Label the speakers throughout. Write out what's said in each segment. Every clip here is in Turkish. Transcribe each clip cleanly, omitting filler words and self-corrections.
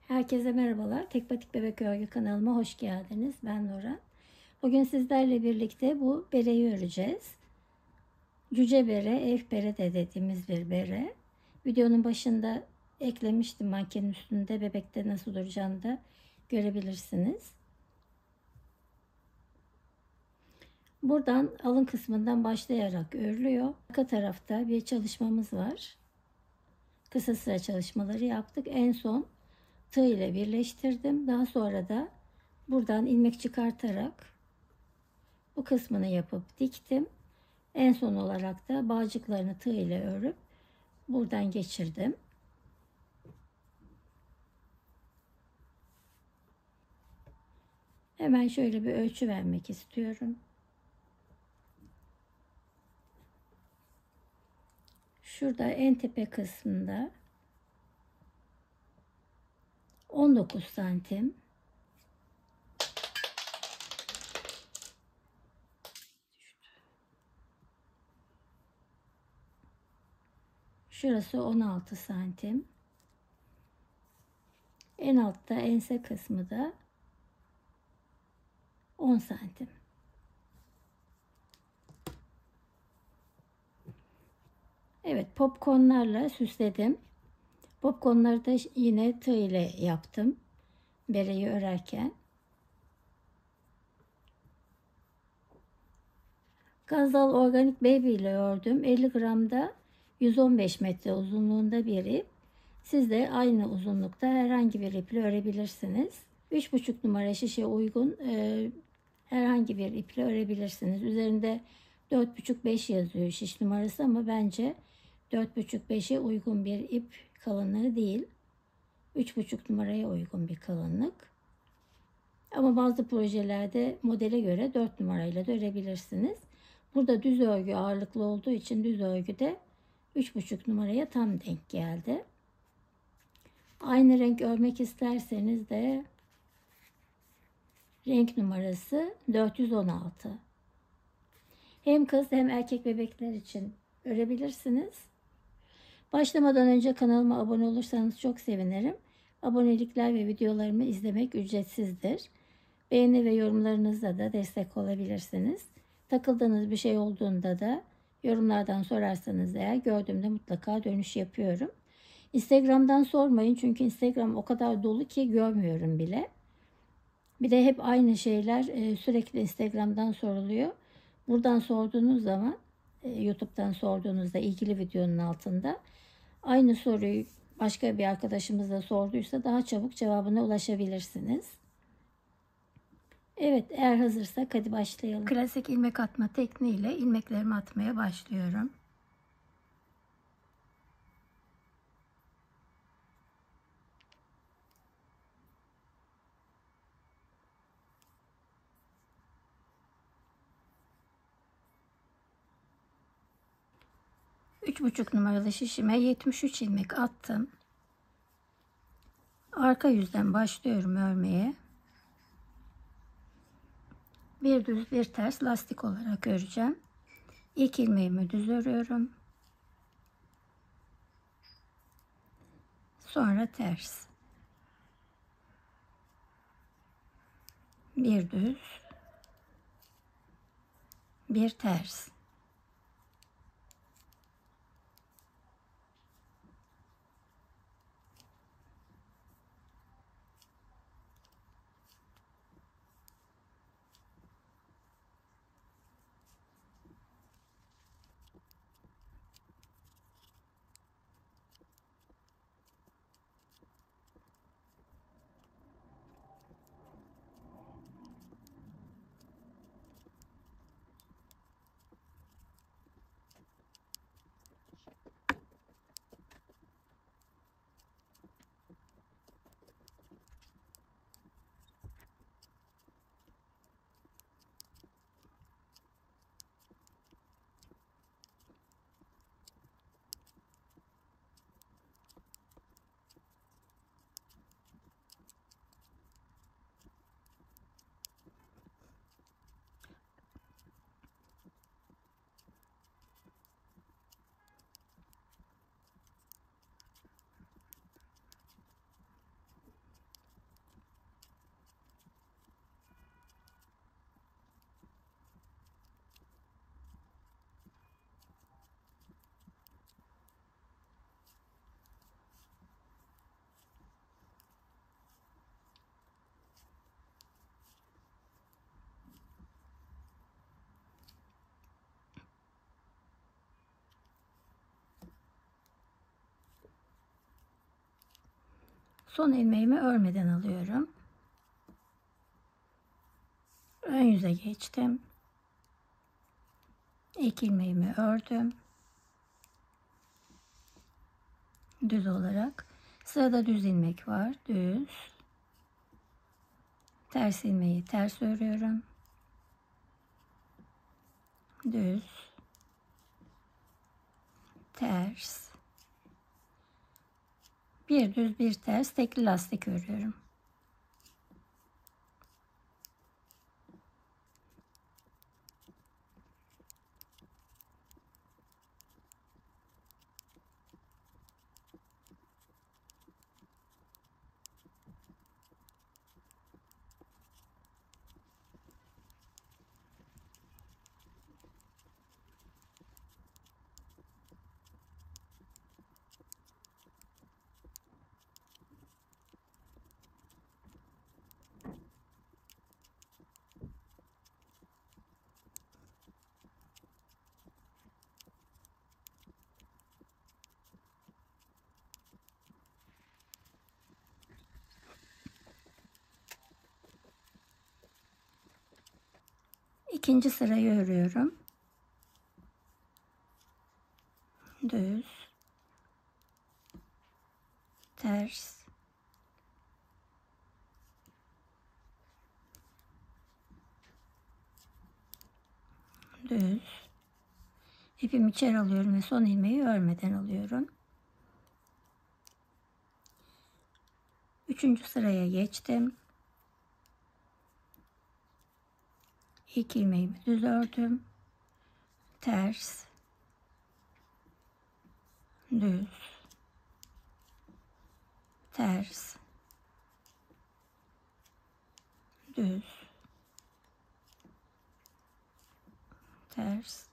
Speaker 1: Herkese merhabalar. Tek Patik Bebek Örgü kanalıma hoş geldiniz. Ben Nora. Bugün sizlerle birlikte bu bereyi öreceğiz. Cüce bere, ev bere de dediğimiz bir bere. Videonun başında eklemiştim, mankenin üstünde bebekte nasıl duracağını da görebilirsiniz. Buradan alın kısmından başlayarak örülüyor. Arka tarafta bir çalışmamız var. Kısa sıra çalışmaları yaptık. En son tığ ile birleştirdim. Daha sonra da buradan ilmek çıkartarak bu kısmını yapıp diktim. En son olarak da bağcıklarını tığ ile örüp buradan geçirdim. Hemen şöyle bir ölçü vermek istiyorum. Şurada en tepe kısmında 19 santim. Şurası 16 santim. En altta ense kısmı da 10 santim. Evet, popcornlarla süsledim. Popcornları da yine tığ ile yaptım. Bereyi örerken. Gazal Organik Baby ile ördüm. 50 gramda 115 metre uzunluğunda bir ip. Siz de aynı uzunlukta herhangi bir iple örebilirsiniz. 3,5 numara şişe uygun herhangi bir iple örebilirsiniz. Üzerinde 4,5-5 yazıyor şiş numarası ama bence 4,5-5'e uygun bir ip kalınlığı değil. 3,5 numaraya uygun bir kalınlık. Ama bazı projelerde modele göre 4 numarayla da örebilirsiniz. Burada düz örgü ağırlıklı olduğu için düz örgüde 3,5 numaraya tam denk geldi. Aynı renk örmek isterseniz de renk numarası 416. Hem kız hem erkek bebekler için örebilirsiniz. Başlamadan önce kanalıma abone olursanız çok sevinirim. Abonelikler ve videolarımı izlemek ücretsizdir. Beğeni ve yorumlarınızla da destek olabilirsiniz. Takıldığınız bir şey olduğunda da yorumlardan sorarsanız eğer gördüğümde mutlaka dönüş yapıyorum. Instagram'dan sormayın çünkü Instagram o kadar dolu ki görmüyorum bile. Bir de hep aynı şeyler sürekli Instagram'dan soruluyor. Buradan sorduğunuz zaman YouTube'dan sorduğunuzda ilgili videonun altında aynı soruyu başka bir arkadaşımız da sorduysa daha çabuk cevabına ulaşabilirsiniz. Evet, eğer hazırsak hadi başlayalım. Klasik ilmek atma tekniğiyle ilmeklerimi atmaya başlıyorum. Üç buçuk numaralı şişime 73 ilmek attım. Arka yüzden başlıyorum örmeye. Bir düz bir ters lastik olarak öreceğim. İlk ilmeğimi düz örüyorum. Sonra ters. Bir düz. Bir ters. Son ilmeğimi örmeden alıyorum. Ön yüze geçtim. İlk ilmeğimi ördüm. Düz olarak. Sırada düz ilmek var. Düz. Ters ilmeği ters örüyorum. Düz. Ters. Bir düz bir ters tekli lastik örüyorum. İkinci sırayı örüyorum. Düz. Ters. Düz. İpimi içeri alıyorum ve son ilmeği örmeden alıyorum. Üçüncü sıraya geçtim. İlk ilmeğimi düz ördüm. Ters. Düz. Ters. Düz. Ters.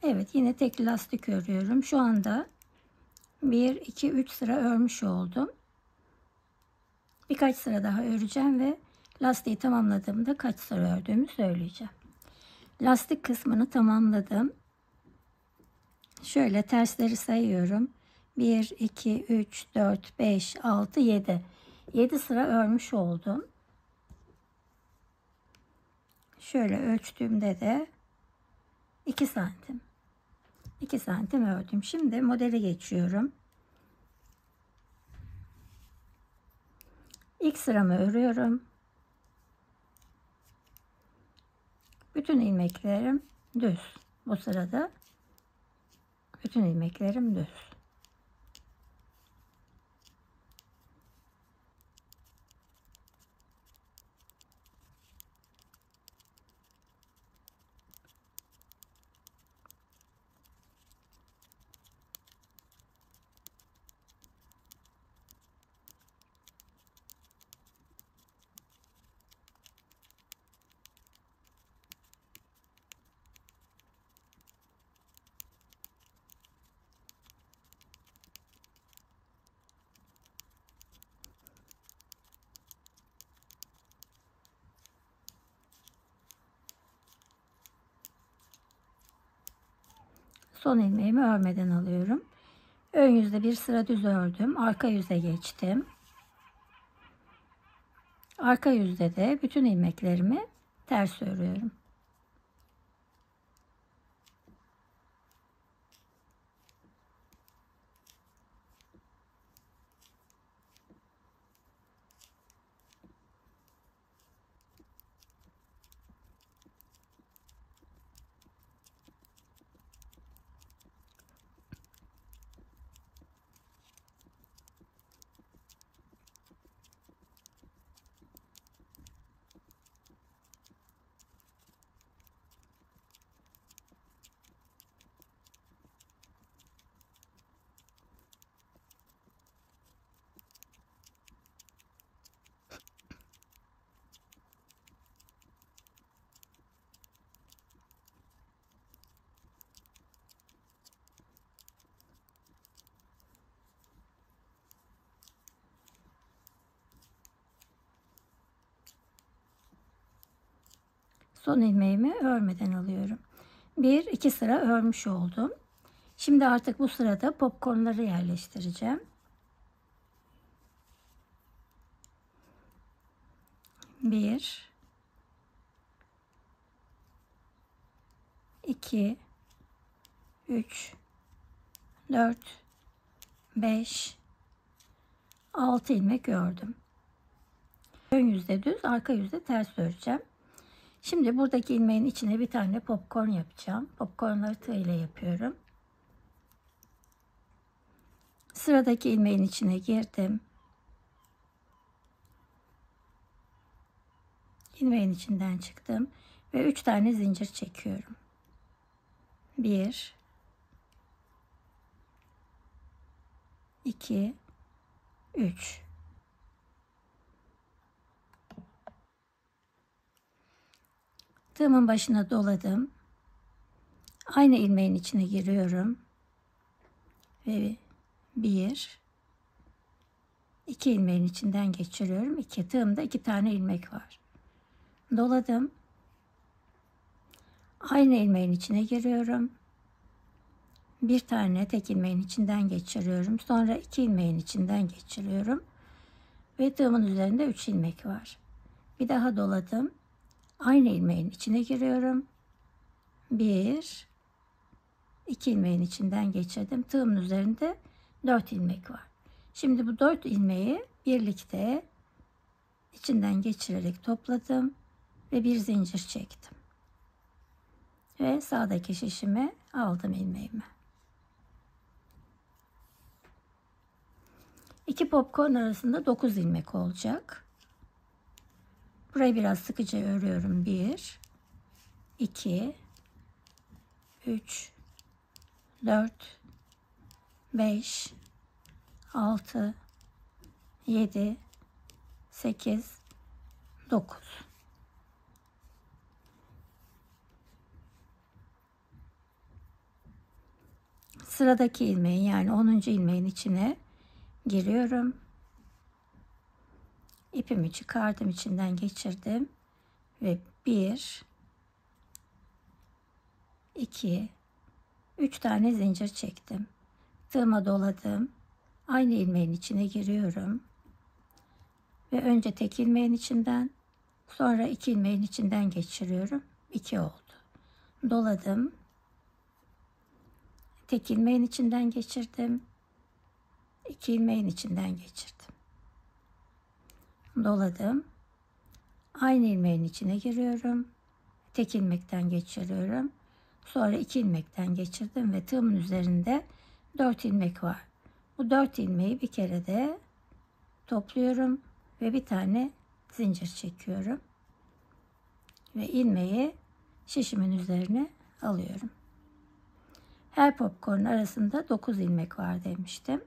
Speaker 1: Evet, yine tek lastik örüyorum. Şu anda 1 2 3 sıra örmüş oldum. Birkaç sıra daha öreceğim ve lastiği tamamladığımda kaç sıra ördüğümü söyleyeceğim. Lastik kısmını tamamladım. Şöyle tersleri sayıyorum. 1 2 3 4 5 6 7. 7 sıra örmüş oldum. Şöyle ölçtüğümde de 2 santim. 2 santim ördüm. Şimdi modele geçiyorum. İlk sıramı örüyorum. Bütün ilmeklerim düz. Bu sırada bütün ilmeklerim düz. Son ilmeğimi örmeden alıyorum. Ön yüzde bir sıra düz ördüm. Arka yüze geçtim. Arka yüzde de bütün ilmeklerimi ters örüyorum. Son ilmeğimi örmeden alıyorum. 1 2 sıra örmüş oldum. Şimdi artık bu sırada popcornları yerleştireceğim. 1 2 3 4 5 6 ilmek ördüm. Ön yüzde düz, arka yüzde ters öreceğim. Şimdi buradaki ilmeğin içine bir tane popcorn yapacağım. Popcornları tığ ile yapıyorum. Sıradaki ilmeğin içine girdim. İlmeğin içinden çıktım ve 3 tane zincir çekiyorum. 1 2 3 Tığımın başına doladım. Aynı ilmeğin içine giriyorum. Ve 1 2 ilmeğin içinden geçiriyorum. Tığımda 2 tane ilmek var. Doladım. Aynı ilmeğin içine giriyorum. Bir tane tek ilmeğin içinden geçiriyorum. Sonra 2 ilmeğin içinden geçiriyorum. Ve tığımın üzerinde 3 ilmek var. Bir daha doladım. Aynı ilmeğin içine giriyorum. 1 2 ilmeğin içinden geçirdim. Tığımın üzerinde 4 ilmek var. Şimdi bu 4 ilmeği birlikte içinden geçirerek topladım ve bir zincir çektim. Ve sağdaki şişime aldım ilmeğimi. 2 popcorn arasında 9 ilmek olacak. Burayı biraz sıkıca örüyorum. 1 2 3 4 5 6 7 8 9 Sıradaki ilmeğin, yani 10. ilmeğin içine giriyorum. İpimi çıkardım, içinden geçirdim ve 1 2 3 tane zincir çektim. Tığıma doladım. Aynı ilmeğin içine giriyorum. Ve önce tek ilmeğin içinden, sonra 2 ilmeğin içinden geçiriyorum. 2 oldu. Doladım. Tek ilmeğin içinden geçirdim. 2 ilmeğin içinden geçirdim. Doladım. Aynı ilmeğin içine giriyorum. Tek ilmekten geçiriyorum. Sonra 2 ilmekten geçirdim ve tığımın üzerinde 4 ilmek var. Bu 4 ilmeği bir kere de topluyorum ve bir tane zincir çekiyorum. Ve ilmeği şişimin üzerine alıyorum. Her popcorn arasında 9 ilmek var demiştim.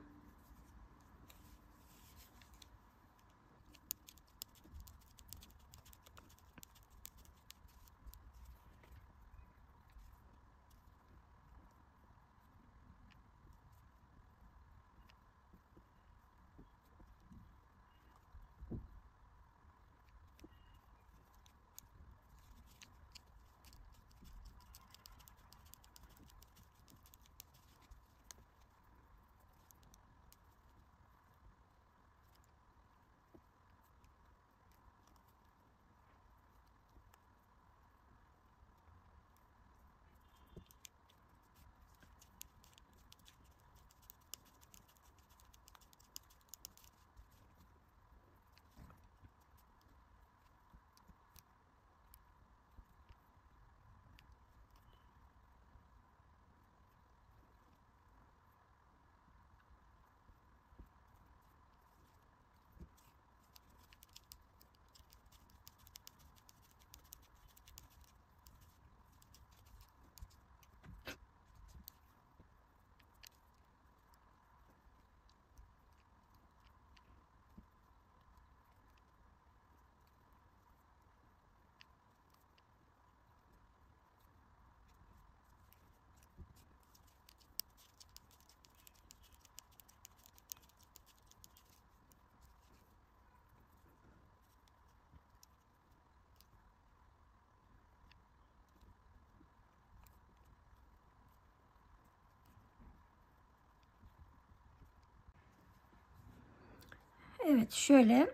Speaker 1: Evet, şöyle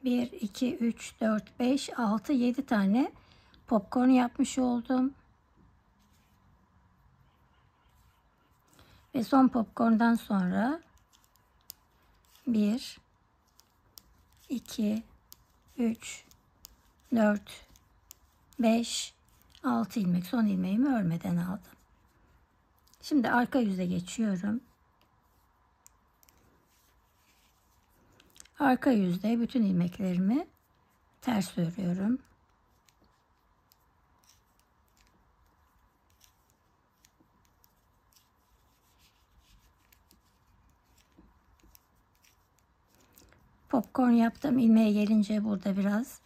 Speaker 1: 1, 2, 3, 4, 5, 6, 7 tane popcorn yapmış oldum. Ve son popcorndan sonra 1, 2, 3, 4, 5, 6 ilmek. Son ilmeğimi örmeden aldım. Şimdi arka yüze geçiyorum. Arka yüzde bütün ilmeklerimi ters örüyorum. Popcorn yaptım. İlmeğe gelince burada biraz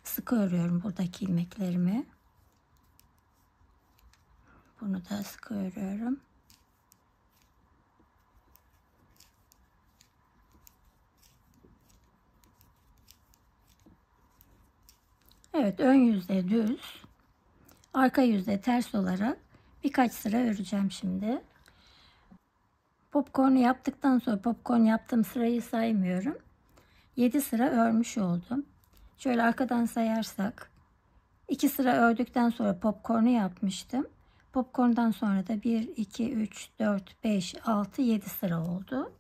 Speaker 1: sıkı örüyorum buradaki ilmeklerimi. Bunu da sıkı örüyorum. Evet, ön yüzde düz, arka yüzde ters olarak birkaç sıra öreceğim şimdi. Popcornu yaptıktan sonra popcorn yaptığım sırayı saymıyorum. 7 sıra örmüş oldum. Şöyle arkadan sayarsak 2 sıra ördükten sonra popcornu yapmıştım. Popcorndan sonra da 1, 2, 3, 4, 5, 6, 7 sıra oldu.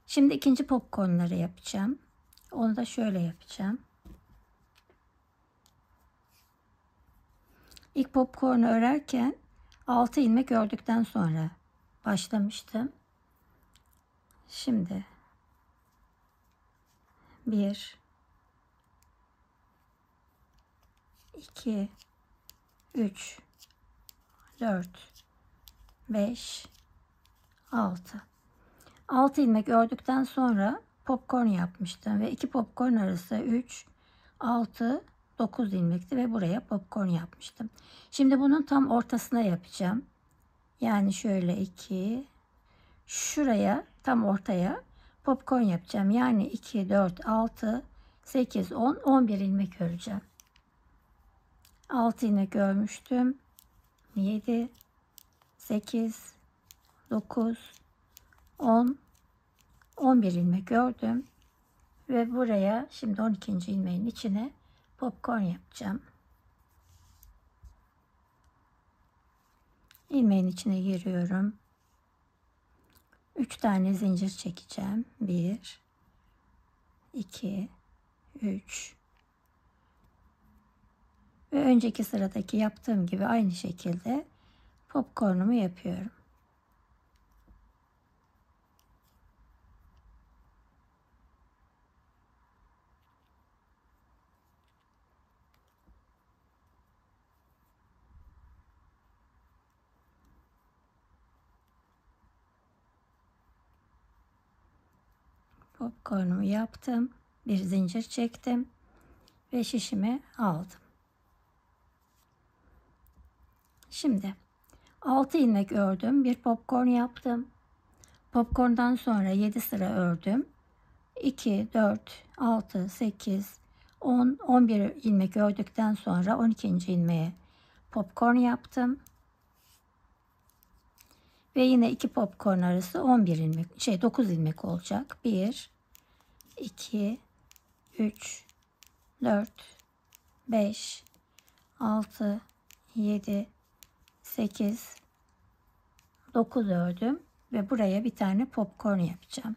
Speaker 1: Şimdi ikinci popcornları yapacağım. Onu da şöyle yapacağım. İlk popcornu örerken 6 ilmek ördükten sonra başlamıştım. Şimdi 1, 2, 3, 4, 5, 6. 6 ilmek ördükten sonra popcorn yapmıştım ve 2 popcorn arası 3, 6, 9 ilmekti ve buraya popcorn yapmıştım. Şimdi bunun tam ortasına yapacağım. Yani şöyle 2, şuraya tam ortaya popcorn yapacağım. Yani 2, 4, 6, 8, 10, 11 ilmek öreceğim. 6 ilmek örmüştüm. 7, 8, 9, 10, 11 ilmek ördüm. Ve buraya şimdi 12. ilmeğin içine popcorn yapacağım. İlmeğin içine giriyorum. 3 tane zincir çekeceğim. 1, 2, 3 ve önceki sıradaki yaptığım gibi aynı şekilde popcornumu yapıyorum. Popcornumu yaptım. Bir zincir çektim ve şişimi aldım. Şimdi 6 ilmek ördüm. Bir popcorn yaptım. Popcorndan sonra 7 sıra ördüm. 2, 4, 6, 8, 10, 11 ilmek ördükten sonra 12. ilmeğe popcorn yaptım. Ve yine 2 popcorn arası 11 ilmek, 9 ilmek olacak. 1, 2, 3, 4, 5, 6, 7, 8, 9 ördüm. Ve buraya bir tane popcorn yapacağım.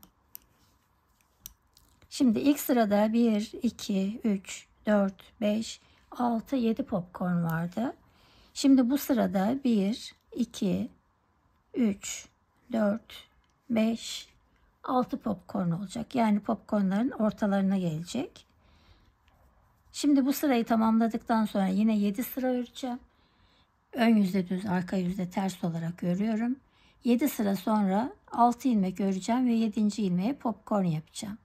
Speaker 1: Şimdi ilk sırada 1, 2, 3, 4, 5, 6, 7 popcorn vardı. Şimdi bu sırada 1, 2, 3, 4, 5, 6 popcorn olacak. Yani popcornların ortalarına gelecek. Şimdi bu sırayı tamamladıktan sonra yine 7 sıra öreceğim. Ön yüzde düz, arka yüzde ters olarak örüyorum. 7 sıra sonra 6 ilmek öreceğim ve 7. ilmeğe popcorn yapacağım.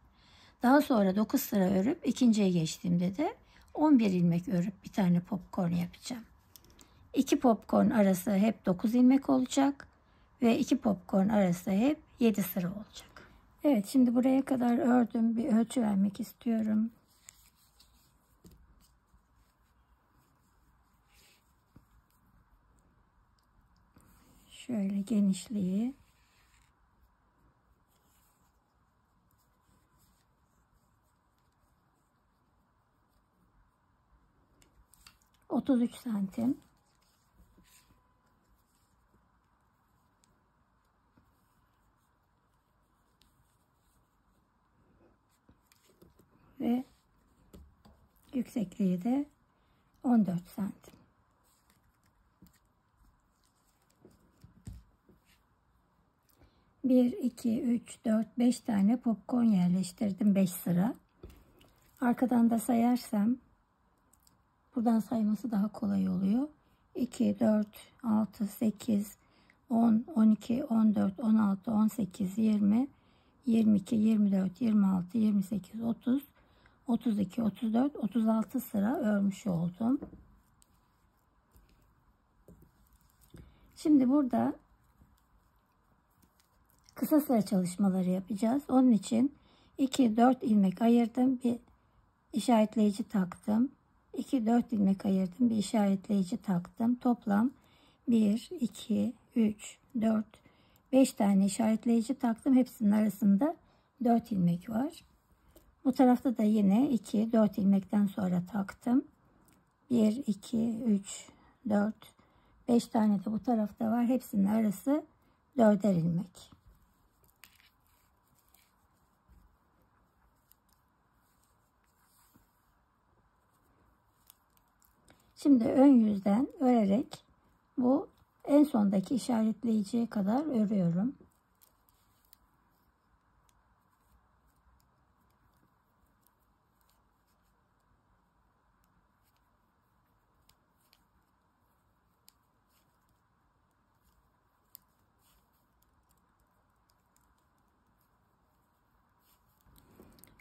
Speaker 1: Daha sonra 9 sıra örüp ikinciye geçtiğimde de 11 ilmek örüp bir tane popcorn yapacağım. 2 popcorn arası hep 9 ilmek olacak ve 2 popcorn arası hep 7 sıra olacak. Evet, şimdi buraya kadar ördüm. Bir ölçü vermek istiyorum. Şöyle genişliği. 33 santim. Ve yüksekliği de 14 santim. Bir, iki, üç, dört, 5 tane popcorn yerleştirdim. 5 sıra. Arkadan da sayarsam buradan sayması daha kolay oluyor. 2, 4, 6, 8, 10, 12, 14, 16, 18, 20, 22, 24, 26, 28, 30, 32, 34, 36 sıra örmüş oldum. Şimdi burada kısa sıra çalışmaları yapacağız. Onun için 2, 4 ilmek ayırdım. Bir işaretleyici taktım. 2, 4 ilmek ayırdım. Bir işaretleyici taktım. Toplam 1, 2, 3, 4, 5 tane işaretleyici taktım. Hepsinin arasında 4 ilmek var. Bu tarafta da yine 2, 4 ilmekten sonra taktım. 1, 2, 3, 4, 5 tane de bu tarafta var. Hepsinin arası 4'er ilmek. Şimdi ön yüzden örerek bu en sondaki işaretleyiciye kadar örüyorum.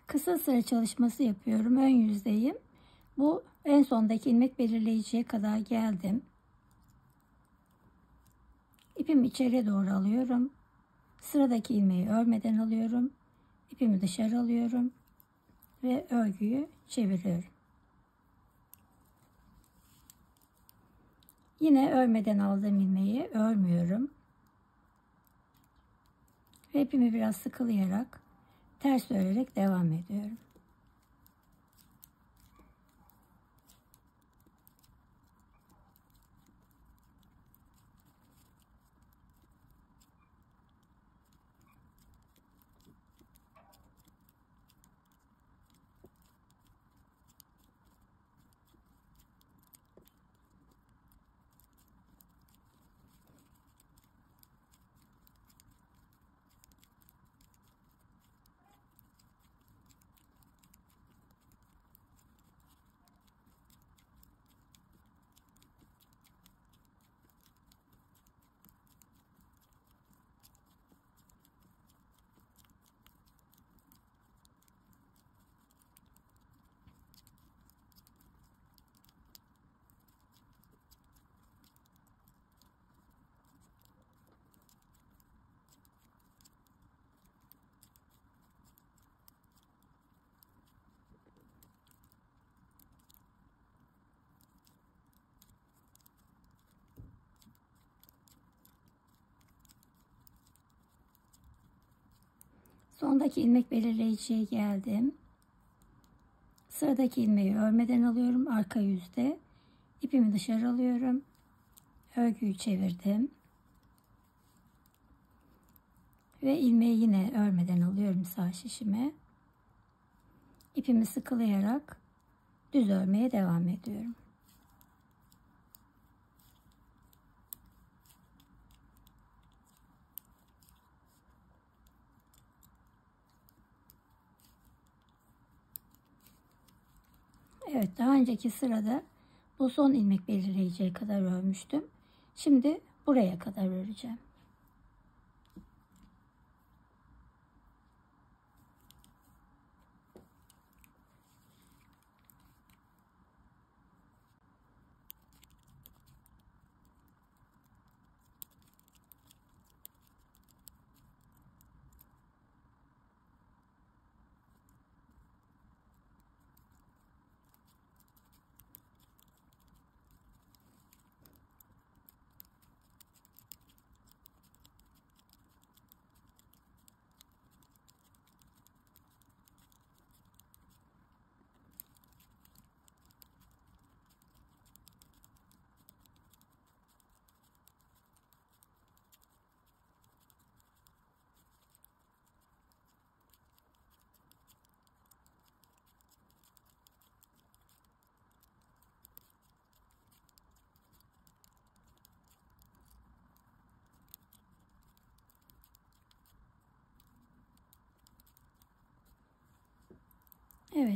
Speaker 1: Kısa sıra çalışması yapıyorum. Ön yüzdeyim. Bu en sondaki ilmek belirleyiciye kadar geldim. İpimi içeriye doğru alıyorum. Sıradaki ilmeği örmeden alıyorum. İpimi dışarı alıyorum ve örgüyü çeviriyorum. Yine örmeden aldığım ilmeği örmüyorum. Ve ipimi biraz sıkılayarak ters örerek devam ediyorum. Sondaki ilmek belirleyiciye geldim. Sıradaki ilmeği örmeden alıyorum. Arka yüzde ipimi dışarı alıyorum. Örgüyü çevirdim. Ve ilmeği yine örmeden alıyorum sağ şişime. İpimi sıkılayarak düz örmeye devam ediyorum. Evet, daha önceki sırada bu son ilmek belirleyiciye kadar örmüştüm. Şimdi buraya kadar öreceğim.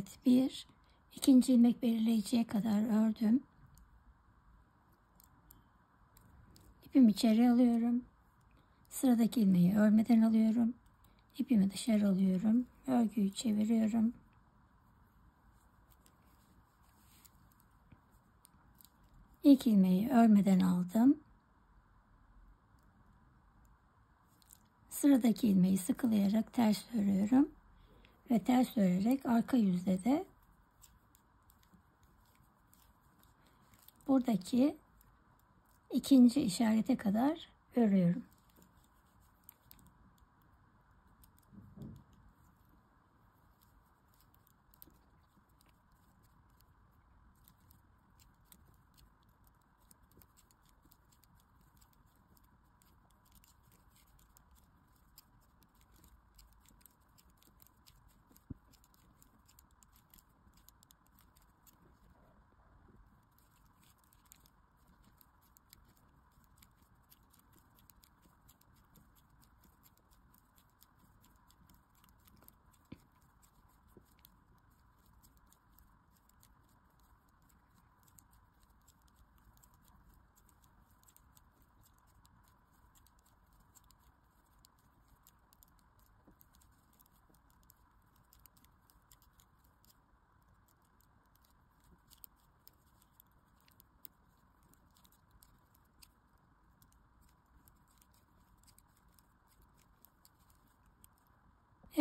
Speaker 1: Evet, ikinci ilmek belirleyiciye kadar ördüm. İpimi içeri alıyorum. Sıradaki ilmeği örmeden alıyorum. İpimi dışarı alıyorum. Örgüyü çeviriyorum. İlk ilmeği örmeden aldım. Sıradaki ilmeği sıkılayarak ters örüyorum. Ve ters örerek arka yüzde de buradaki ikinci işarete kadar örüyorum.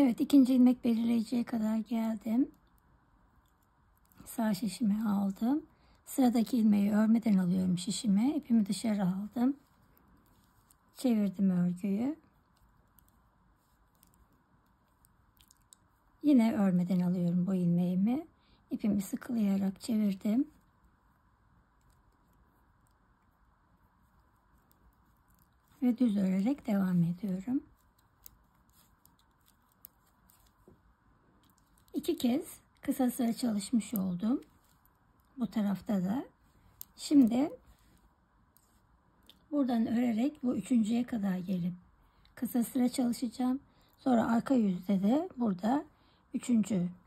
Speaker 1: Evet, ikinci ilmek belirleyiciye kadar geldim. Sağ şişimi aldım. Sıradaki ilmeği örmeden alıyorum şişime. İpimi dışarı aldım. Çevirdim örgüyü. Yine örmeden alıyorum bu ilmeğimi. İpimi sıkılayarak çevirdim. Ve düz örerek devam ediyorum. 2 kez kısa sıra çalışmış oldum. Bu tarafta da. Şimdi buradan örerek bu üçüncüye kadar gelip kısa sıra çalışacağım. Sonra arka yüzde de burada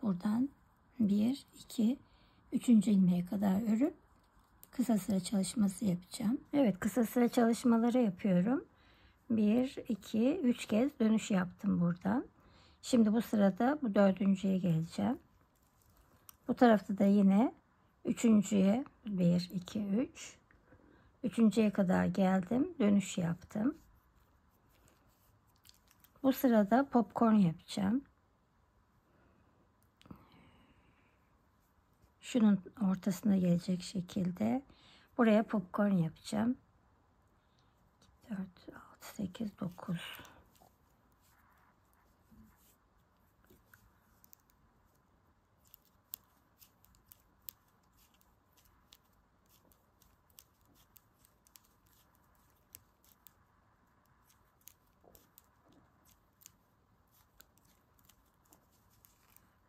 Speaker 1: buradan 1, 2, 3. ilmeğe kadar örüp kısa sıra çalışması yapacağım. Evet, kısa sıra çalışmaları yapıyorum. 1, 2, 3 kez dönüş yaptım buradan. Şimdi bu sırada bu dördüncüye geleceğim. Bu tarafta da yine üçüncüye 1, 2, 3. Üçüncüye kadar geldim. Dönüş yaptım. Bu sırada popcorn yapacağım. Şunun ortasına gelecek şekilde buraya popcorn yapacağım. 4, 6, 8, 9.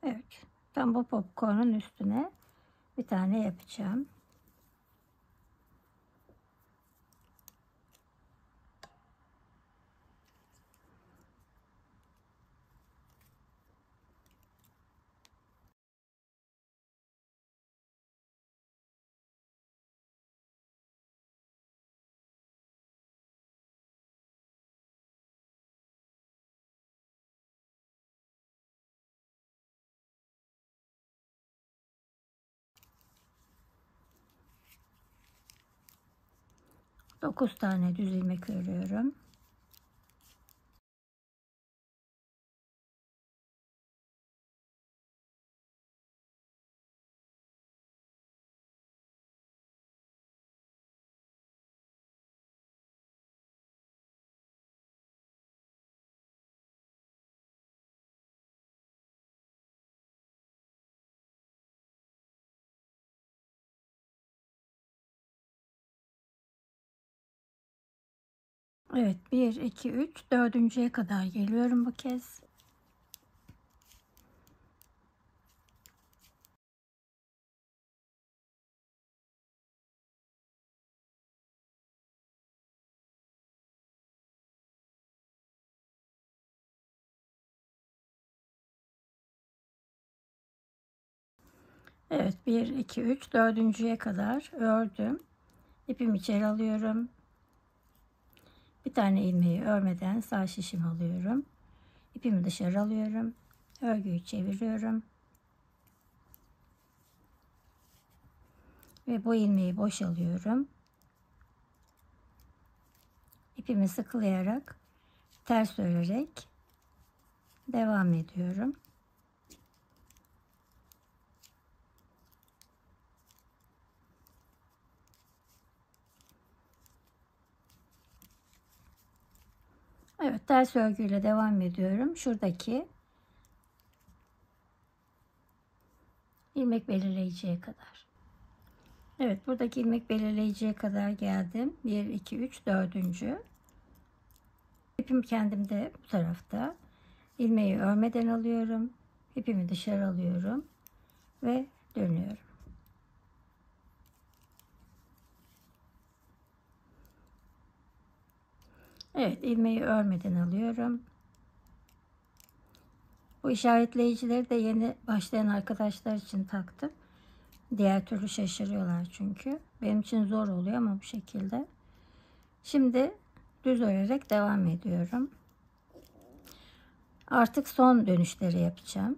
Speaker 1: Evet. Tam bu popcorn'un üstüne bir tane yapacağım. Dokuz tane düz ilmek örüyorum. Evet, 1, 2, 3, dördüncüye kadar geliyorum bu kez. Evet, 1 2 3 dördüncüye kadar ördüm. İpimi içeri alıyorum. Bir tane ilmeği örmeden sağ şişimi alıyorum. İpimi dışarı alıyorum. Örgüyü çeviriyorum. Ve bu ilmeği boşalıyorum. İpimi sıkılayarak ters örerek devam ediyorum. Evet, ters örgüyle devam ediyorum. Şuradaki ilmek belirleyiciye kadar. Evet, buradaki ilmek belirleyiciye kadar geldim. 1 2 3 dördüncü. İpim kendimde bu tarafta. İlmeği örmeden alıyorum. İpimi dışarı alıyorum ve dönüyorum. Evet, ilmeği örmeden alıyorum. Bu işaretleyicileri de yeni başlayan arkadaşlar için taktım. Diğer türlü şaşırıyorlar çünkü. Benim için zor oluyor ama bu şekilde. Şimdi düz örerek devam ediyorum. Artık son dönüşleri yapacağım.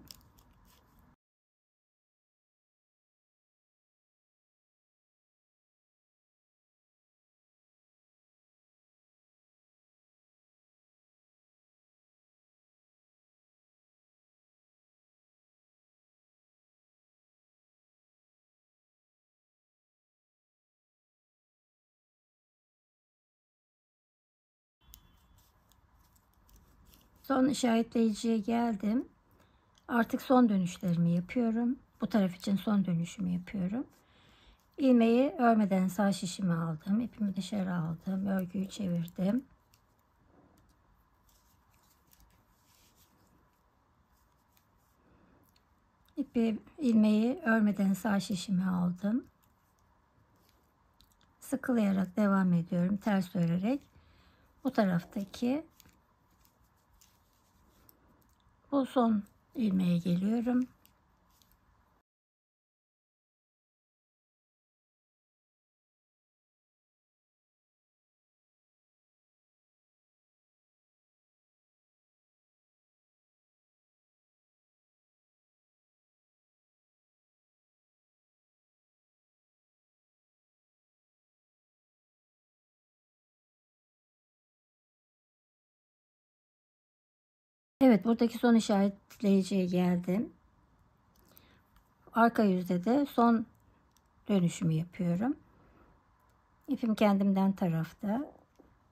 Speaker 1: Son işaretleyiciye geldim. Artık son dönüşlerimi yapıyorum. Bu taraf için son dönüşümü yapıyorum. İlmeği örmeden sağ şişimi aldım. İpimi dışarı aldım. Örgüyü çevirdim. İlmeği örmeden sağ şişimi aldım. Sıkılayarak devam ediyorum. Ters örerek bu taraftaki bu son ilmeğe geliyorum. Evet, buradaki son işaretleyiciye geldim. Arka yüzde de son dönüşümü yapıyorum. İpim kendimden tarafta.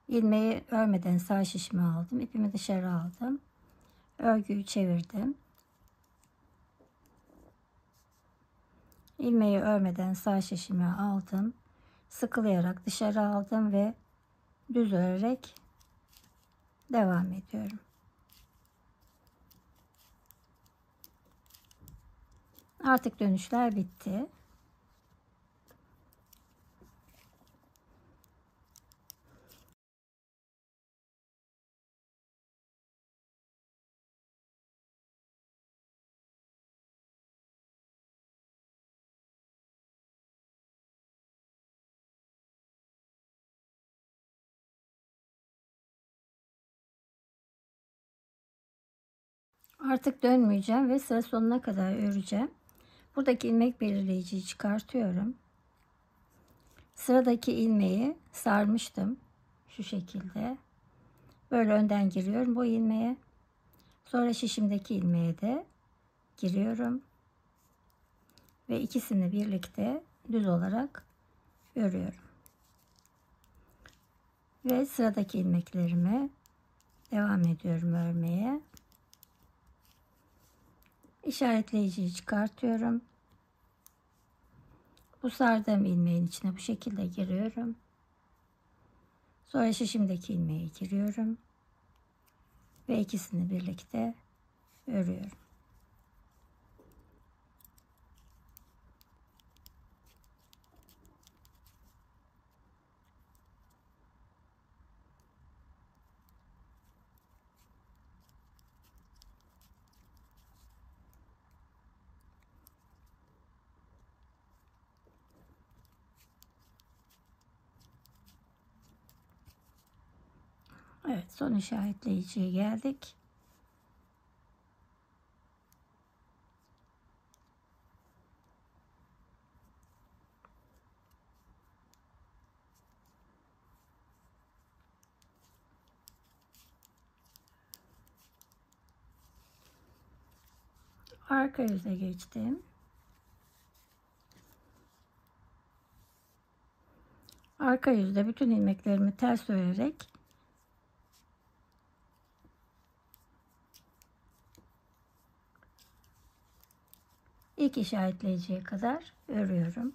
Speaker 1: İlmeği örmeden sağ şişimi aldım. İpimi dışarı aldım. Örgüyü çevirdim. İlmeği örmeden sağ şişimi aldım. Sıkılayarak dışarı aldım ve düz örerek devam ediyorum. Artık dönüşler bitti. Artık dönmeyeceğim ve sıra sonuna kadar öreceğim. Buradaki ilmek belirleyiciyi çıkartıyorum. Sıradaki ilmeği sarmıştım. Şu şekilde. Böyle önden giriyorum bu ilmeğe. Sonra şişimdeki ilmeğe de giriyorum. Ve ikisini birlikte düz olarak örüyorum. Ve sıradaki ilmeklerime devam ediyorum örmeye. İşaretleyiciyi çıkartıyorum. Bu sardığım ilmeğin içine bu şekilde giriyorum. Sonra şişimdeki ilmeği giriyorum. Ve ikisini birlikte örüyorum. Evet, son işaretleyiciye geldik. Arka yüze geçtim. Arka yüzde bütün ilmeklerimi ters örerek ilk işaretleyiciye kadar örüyorum.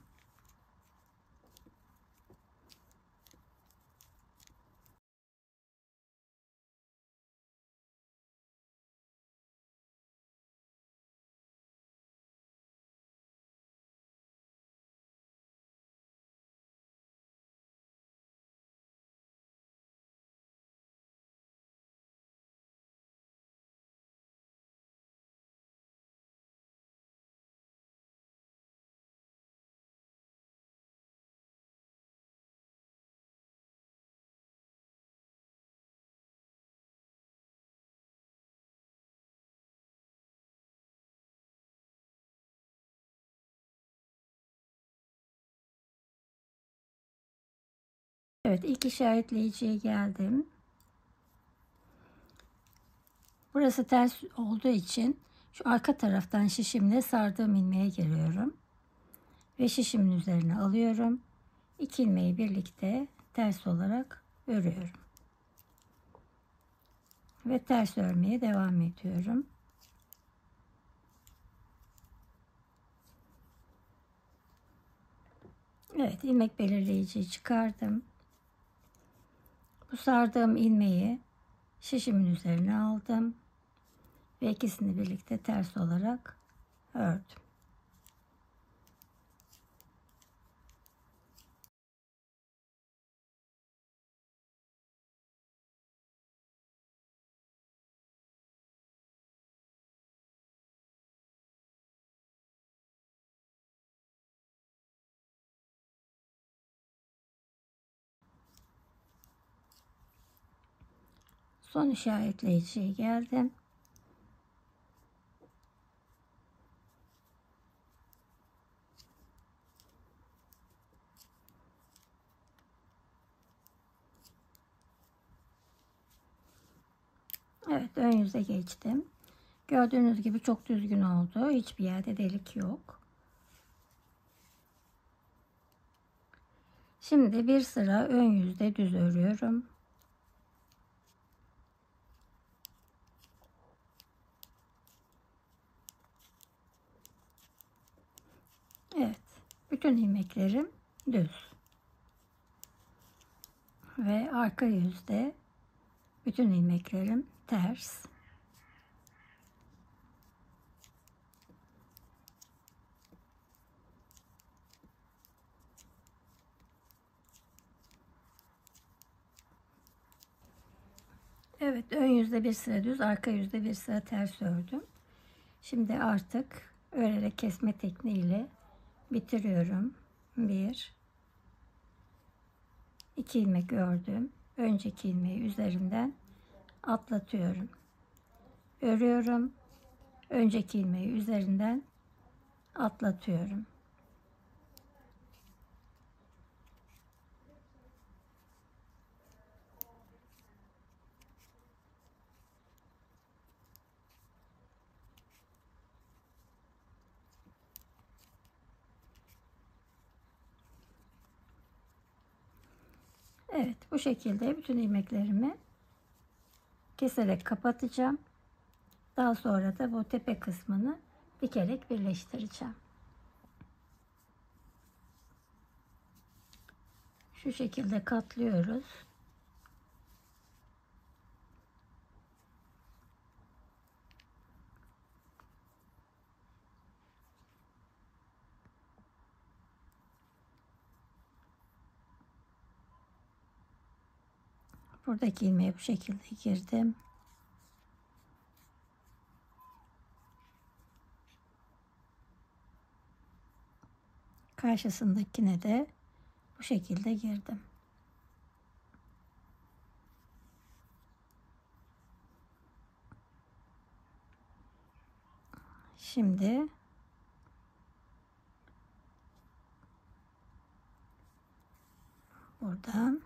Speaker 1: Evet, ilk işaretleyiciye geldim. Burası ters olduğu için şu arka taraftan şişimle sardığım ilmeğe geliyorum. Ve şişimin üzerine alıyorum. İki ilmeği birlikte ters olarak örüyorum. Ve ters örmeye devam ediyorum. Evet, ilmek belirleyiciyi çıkardım. Bu sardığım ilmeği şişimin üzerine aldım. Ve ikisini birlikte ters olarak ördüm. Son işaretleyiciye geldim. Evet, ön yüze geçtim. Gördüğünüz gibi çok düzgün oldu. Hiçbir yerde delik yok. Şimdi bir sıra ön yüzde düz örüyorum. Evet, bütün ilmeklerim düz. Ve arka yüzde bütün ilmeklerim ters. Evet, ön yüzde bir sıra düz, arka yüzde bir sıra ters ördüm. Şimdi artık örerek kesme tekniğiyle bitiriyorum. Bir, iki ilmek ördüm. Önceki ilmeği üzerinden atlatıyorum. Örüyorum. Önceki ilmeği üzerinden atlatıyorum. Evet, bu şekilde bütün ilmeklerimi keserek kapatacağım. Daha sonra da bu tepe kısmını dikerek birleştireceğim. Şu şekilde katlıyoruz. Buradaki ilmeği bu şekilde girdim. Karşısındakine de bu şekilde girdim. Şimdi buradan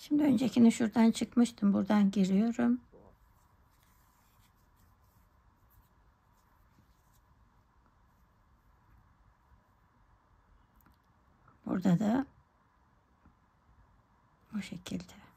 Speaker 1: Şimdi öncekini şuradan çıkmıştım. Buradan giriyorum. Burada da bu şekilde.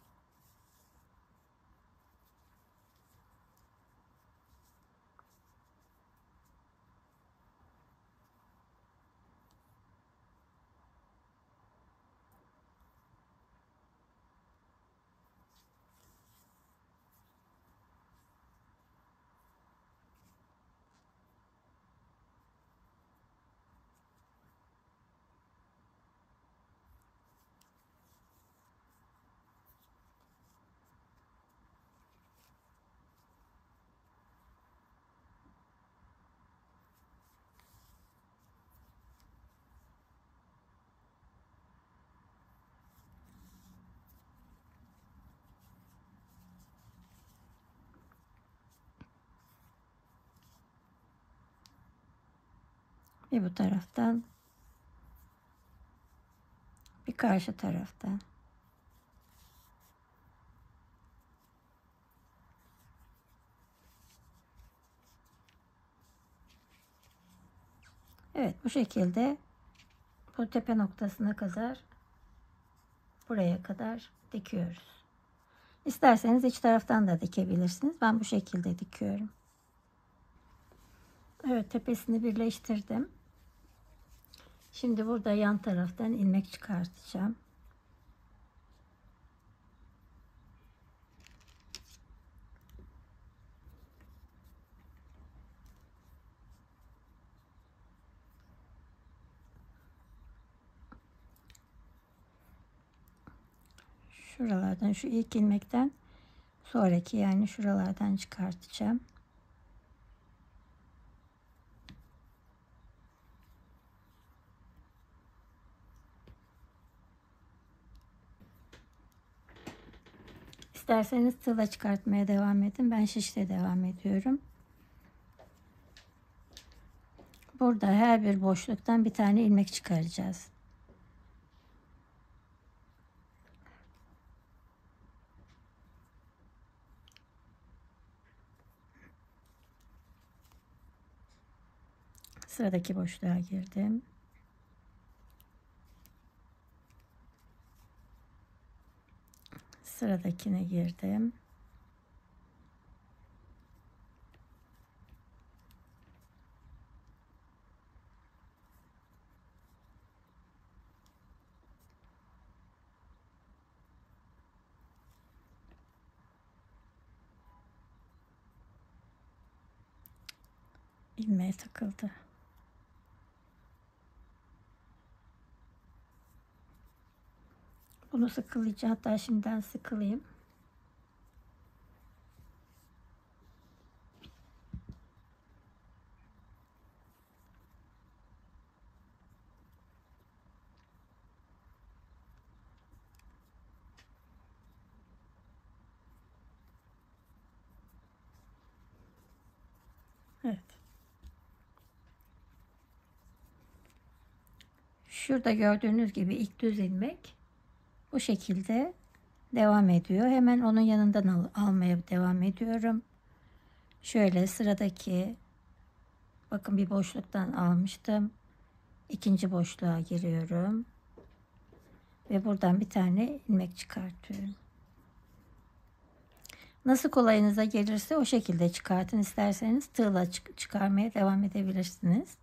Speaker 1: Bir bu taraftan, bir karşı taraftan. Evet, bu şekilde bu tepe noktasına kadar, buraya kadar dikiyoruz. İsterseniz iç taraftan da dikebilirsiniz. Ben bu şekilde dikiyorum. Evet, tepesini birleştirdim. Şimdi burada yan taraftan ilmek çıkartacağım. Şuralardan, şu ilk ilmekten sonraki, yani şuralardan çıkartacağım. İsterseniz tığla çıkartmaya devam edin. Ben şişle devam ediyorum. Burada her bir boşluktan bir tane ilmek çıkaracağız. Sıradaki boşluğa girdim. Sıradakine girdim. İlmeğe takıldı. Bunu sıkılayacağım. Hatta şimdiden sıkılayım. Evet. Şurada gördüğünüz gibi ilk düz ilmek bu şekilde devam ediyor. Hemen onun yanından almaya devam ediyorum. Şöyle sıradaki, bakın bir boşluktan almıştım. İkinci boşluğa giriyorum. Ve buradan bir tane ilmek çıkartıyorum. Nasıl kolayınıza gelirse o şekilde çıkartın. İsterseniz tığla çıkarmaya devam edebilirsiniz.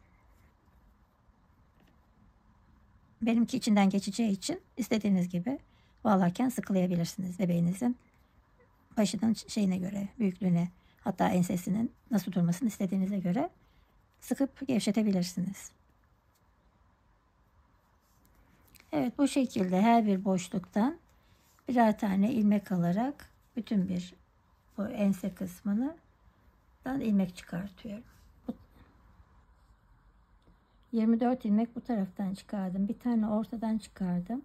Speaker 1: benimki içinden geçeceği için istediğiniz gibi bağlarken sıkılayabilirsiniz. Bebeğinizin başının şeyine göre, büyüklüğüne, hatta ensesinin nasıl durmasını istediğinize göre sıkıp gevşetebilirsiniz. Evet, bu şekilde her bir boşluktan birer tane ilmek alarak bütün bu ense kısmını ilmek çıkartıyorum. 24 ilmek bu taraftan çıkardım. Bir tane ortadan çıkardım.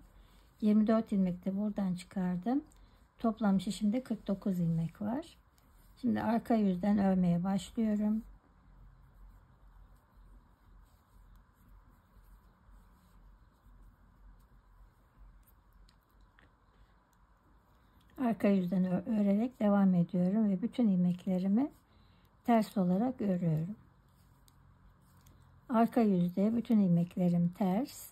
Speaker 1: 24 ilmek de buradan çıkardım. Toplam şişimde 49 ilmek var. Şimdi arka yüzden örmeye başlıyorum. Arka yüzden örerek devam ediyorum ve bütün ilmeklerimi ters olarak örüyorum. Arka yüzde bütün ilmeklerim ters.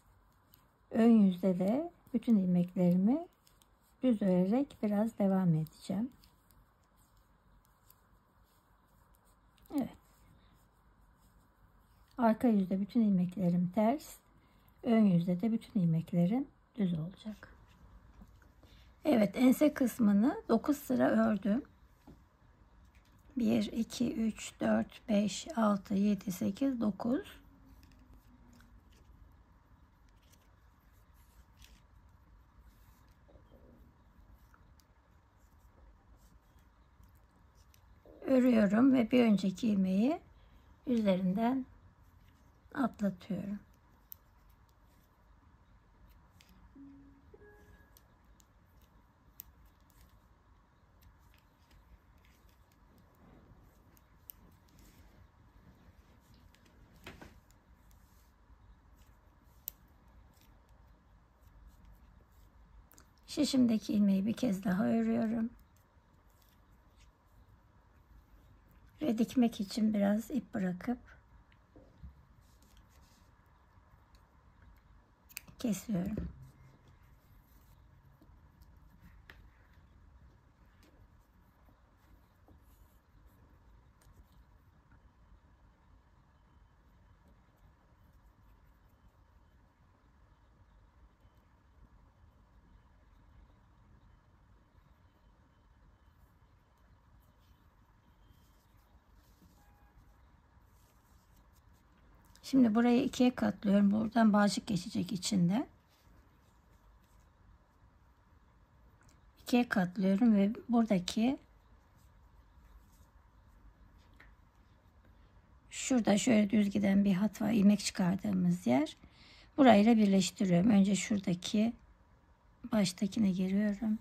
Speaker 1: Ön yüzde de bütün ilmeklerimi düz örerek biraz devam edeceğim. Evet. Arka yüzde bütün ilmeklerim ters. Ön yüzde de bütün ilmeklerim düz olacak. Evet, ense kısmını 9 sıra ördüm. 1, 2, 3, 4, 5, 6, 7, 8, 9. Örüyorum ve bir önceki ilmeği üzerinden atlatıyorum. Şişimdeki ilmeği bir kez daha örüyorum. Ve dikmek için biraz ip bırakıp kesiyorum. Şimdi burayı ikiye katlıyorum. Buradan bağcık geçecek içinde. İkiye katlıyorum ve buradaki şurada şöyle düz giden bir hat var. İlmek çıkardığımız yer. Burayla birleştiriyorum. Önce şuradaki baştakine giriyorum.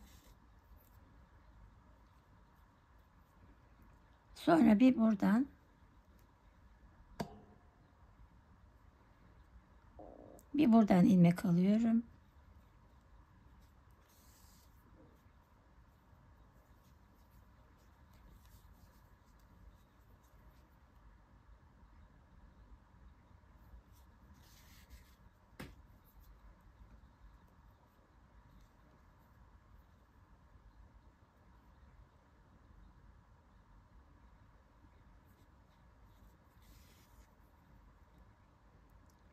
Speaker 1: Sonra bir buradan ilmek alıyorum.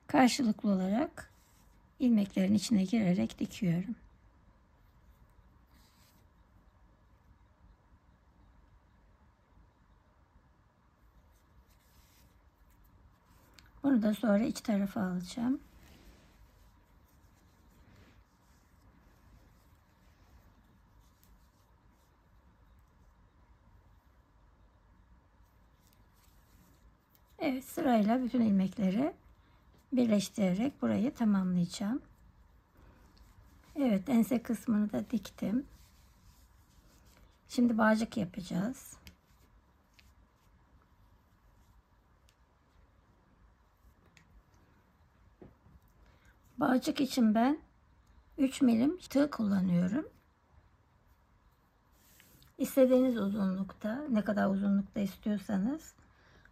Speaker 1: Karşılıklı olarak ilmeklerin içine girerek dikiyorum. Bunu da sonra iç tarafa alacağım. Evet, sırayla bütün ilmekleri birleştirerek burayı tamamlayacağım. Evet, ense kısmını da diktim. Şimdi bağcık yapacağız. Bağcık için ben 3 milim tığ kullanıyorum. İstediğiniz uzunlukta, ne kadar uzunlukta istiyorsanız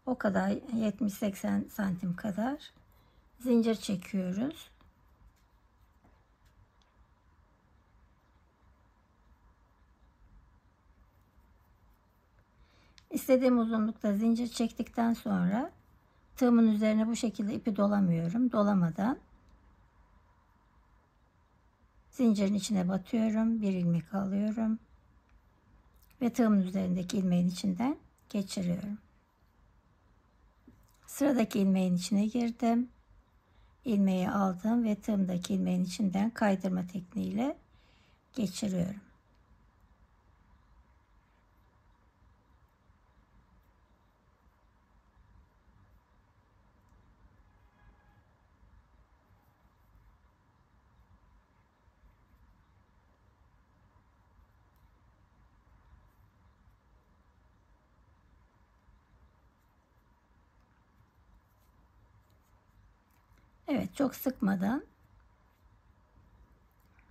Speaker 1: o kadar, 70-80 santim kadar zincir çekiyoruz. İstediğim uzunlukta zincir çektikten sonra tığımın üzerine bu şekilde ipi dolamıyorum. Dolamadan Zincirin içine batıyorum. Bir ilmek alıyorum. Ve tığımın üzerindeki ilmeğin içinden geçiriyorum. Sıradaki ilmeğin içine girdim. İlmeği aldım ve tığımdaki ilmeğin içinden kaydırma tekniğiyle geçiriyorum. Evet, çok sıkmadan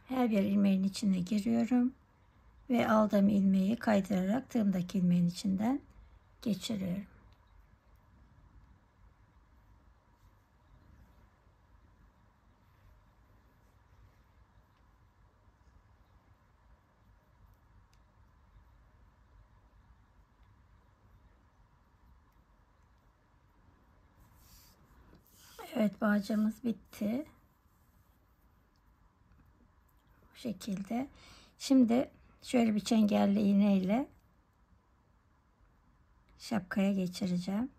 Speaker 1: her bir ilmeğin içine giriyorum ve aldığım ilmeği kaydırarak tığımdaki ilmeğin içinden geçiriyorum. Evet, bağcığımız bitti. Bu şekilde. Şimdi şöyle bir çengelli iğne ile şapkaya geçireceğim.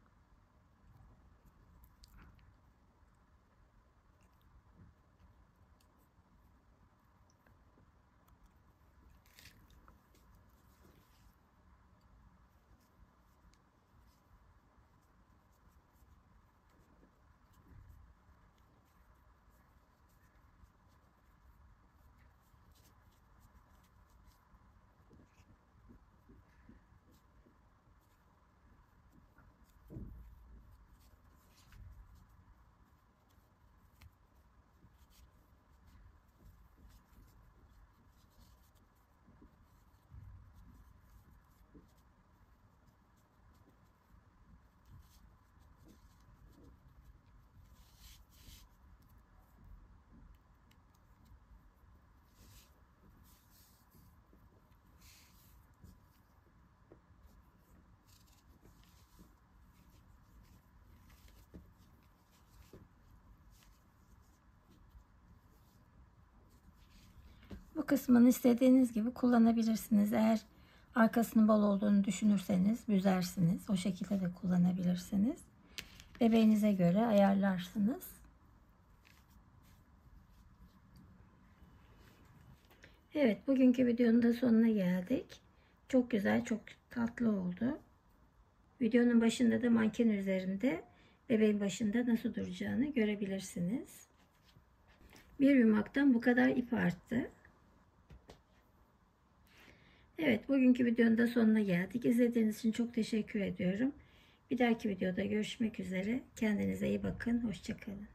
Speaker 1: Bu kısmını istediğiniz gibi kullanabilirsiniz. Eğer arkasının bol olduğunu düşünürseniz büzersiniz. O şekilde de kullanabilirsiniz. Bebeğinize göre ayarlarsınız. Evet, bugünkü videonun da sonuna geldik. Çok güzel, çok tatlı oldu. Videonun başında da manken üzerinde bebeğin başında nasıl duracağını görebilirsiniz. Bir yumaktan bu kadar ip arttı. Evet, bugünkü videonun da sonuna geldik. İzlediğiniz için çok teşekkür ediyorum. Bir dahaki videoda görüşmek üzere. Kendinize iyi bakın. Hoşça kalın.